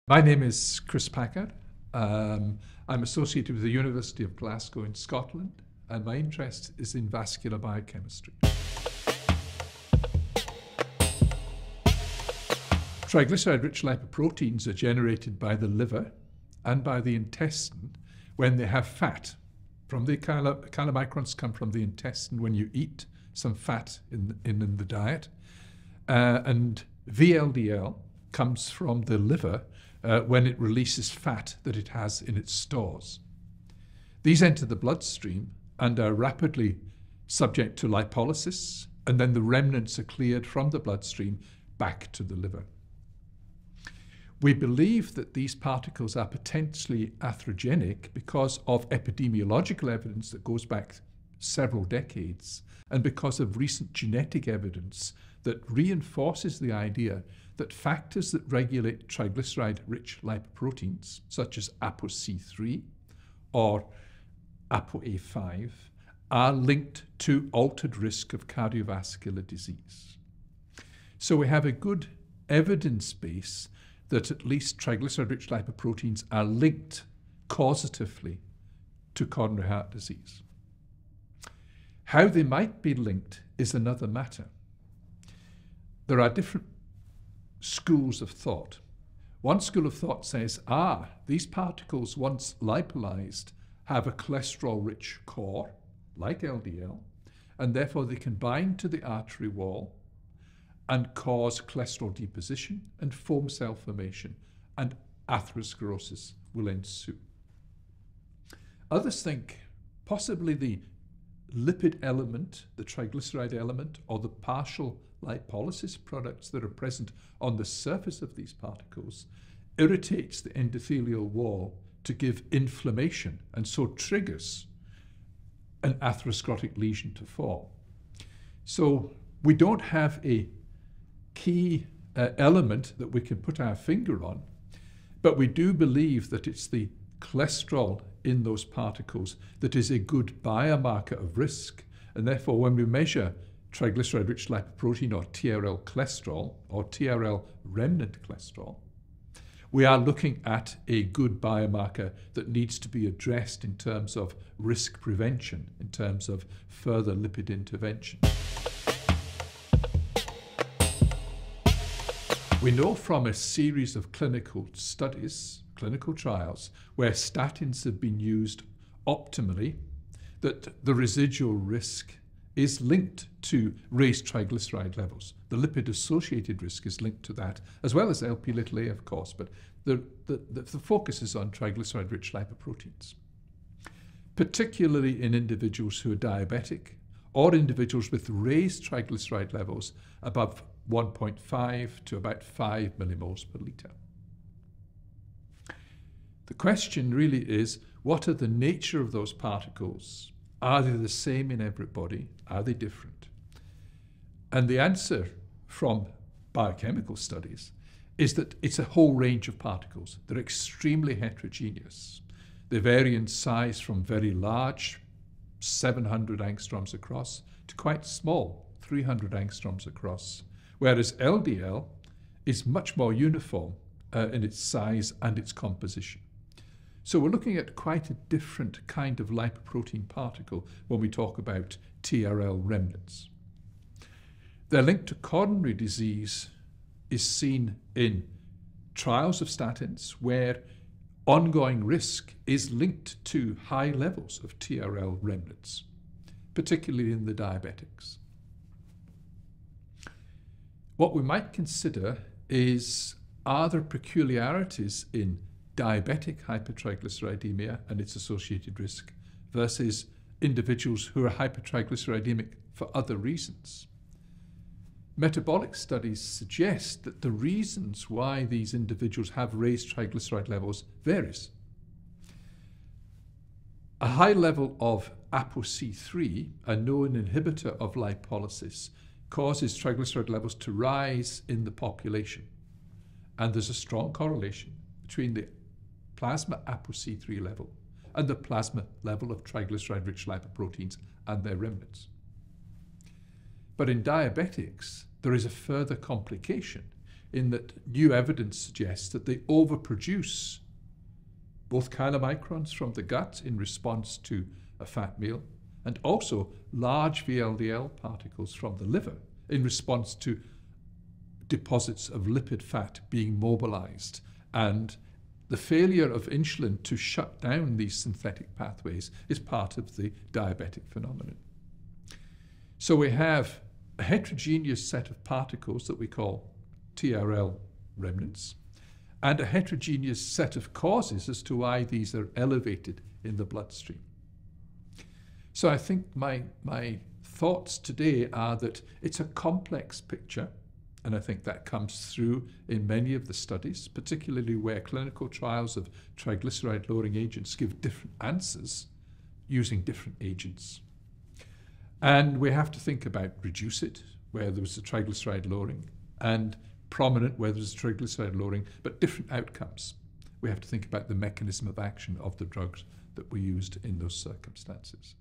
My name is Chris Packard. I'm associated with the University of Glasgow in Scotland, and my interest is in vascular biochemistry. Triglyceride-rich lipoproteins are generated by the liver and by the intestine when they have fat. The chylomicrons come from the intestine when you eat some fat in the diet, and VLDL comes from the liver when it releases fat that it has in its stores. These enter the bloodstream and are rapidly subject to lipolysis, and then the remnants are cleared from the bloodstream back to the liver. We believe that these particles are potentially atherogenic because of epidemiological evidence that goes back several decades, and because of recent genetic evidence that reinforces the idea that factors that regulate triglyceride-rich lipoproteins, such as ApoC3 or ApoA5, are linked to altered risk of cardiovascular disease. So we have a good evidence base that at least triglyceride-rich lipoproteins are linked causatively to coronary heart disease. How they might be linked is another matter. There are different schools of thought. One school of thought says, these particles, once lipolyzed, have a cholesterol-rich core, like LDL, and therefore they can bind to the artery wall and cause cholesterol deposition and foam cell formation, and atherosclerosis will ensue. Others think possibly the lipid element, the triglyceride element, or the partial lipolysis products that are present on the surface of these particles irritates the endothelial wall to give inflammation, and so triggers an atherosclerotic lesion to form. So we don't have a key element that we can put our finger on, but we do believe that it's the cholesterol in those particles that is a good biomarker of risk, and therefore when we measure triglyceride-rich lipoprotein or TRL cholesterol or TRL remnant cholesterol, we are looking at a good biomarker that needs to be addressed in terms of risk prevention, in terms of further lipid intervention. We know from a series of clinical studies, clinical trials, where statins have been used optimally, that the residual risk is linked to raised triglyceride levels. The lipid-associated risk is linked to that, as well as Lp(a), of course, but the focus is on triglyceride-rich lipoproteins, particularly in individuals who are diabetic or individuals with raised triglyceride levels above 1.5 to about 5 millimoles per litre. The question really is, what are the nature of those particles? Are they the same in everybody? Are they different? And the answer from biochemical studies is that it's a whole range of particles. They're extremely heterogeneous. They vary in size from very large, 700 angstroms across, to quite small, 300 angstroms across, whereas LDL is much more uniform in its size and its composition. So we're looking at quite a different kind of lipoprotein particle when we talk about TRL remnants. Their link to coronary disease is seen in trials of statins where ongoing risk is linked to high levels of TRL remnants, particularly in the diabetics. What we might consider is, are there peculiarities in diabetic hypertriglyceridemia and its associated risk versus individuals who are hypertriglyceridemic for other reasons? Metabolic studies suggest that the reasons why these individuals have raised triglyceride levels varies. A high level of ApoC3, a known inhibitor of lipolysis, causes triglyceride levels to rise in the population. And there's a strong correlation between the plasma ApoC3 level and the plasma level of triglyceride-rich lipoproteins and their remnants. But in diabetics, there is a further complication, in that new evidence suggests that they overproduce both chylomicrons from the gut in response to a fat meal, and also large VLDL particles from the liver in response to deposits of lipid fat being mobilized. And the failure of insulin to shut down these synthetic pathways is part of the diabetic phenomenon. So we have a heterogeneous set of particles that we call TRL remnants, and a heterogeneous set of causes as to why these are elevated in the bloodstream. So I think my thoughts today are that it's a complex picture, and I think that comes through in many of the studies, particularly where clinical trials of triglyceride-lowering agents give different answers using different agents. And we have to think about reduce it, where there was a triglyceride lowering, and prominent, where there's triglyceride lowering, but different outcomes. We have to think about the mechanism of action of the drugs that were used in those circumstances.